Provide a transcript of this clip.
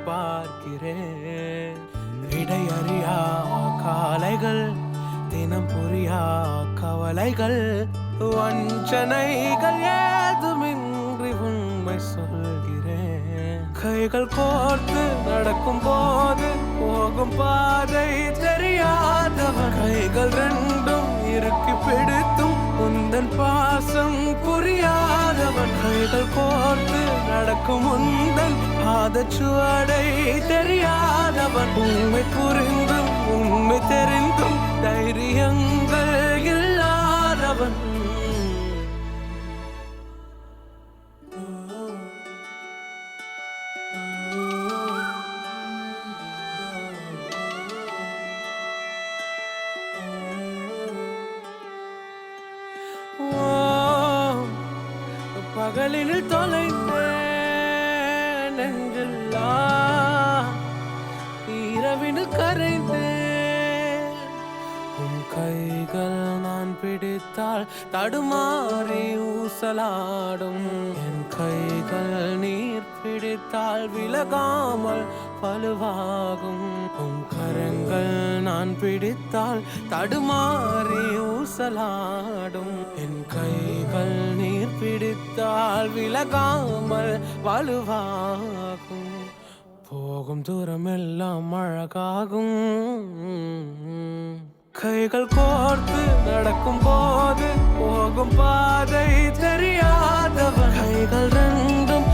பார்க்கிறேன். இடையறியா காலைகள், தினம் புரியா கவலைகள், வஞ்சனைகள் ஏதுமின்றி உண்மை சொல்கிறேன். கைகள் கோர்த்து நடக்கும் போது போகும் பாதை தெரியாதவன், கைகள் ரெண்டும் இறுக்கி பிடித்தும் உந்தன் பாசம் புரியாதவன், கைகள் கோர்த்து நடக்கும் உந்தன் பாதச்சுவடை தெரியாதவன், உண்மை புரிந்தும் உண்மை தெரிந்தும் தைரியங்கள் இல்லாதவன். பகலினில் தொலைந்தேன் நெஞ்செல்லாம், இரவினில் கரைந்தேன். உன் கைகள் நான் பிடித்தால் தடுமாறி ஊசலாடும், என் கைகள் நீர் பிடித்தால் விலகாமல் வலுவாகும். உன் கரங்கள் நான் பிடித்தால் தடுமாறி ஊசலாடும், என் கைகள் நீர் பிடித்தால் விலகாமல் வலுவாகும். போகும் தூரம் எல்லாம் அழகாகும். கைகள் கோர்த்து நடக்கும் போது போகும் பாதை தெரியாதவன், கைகள் ரெண்டும்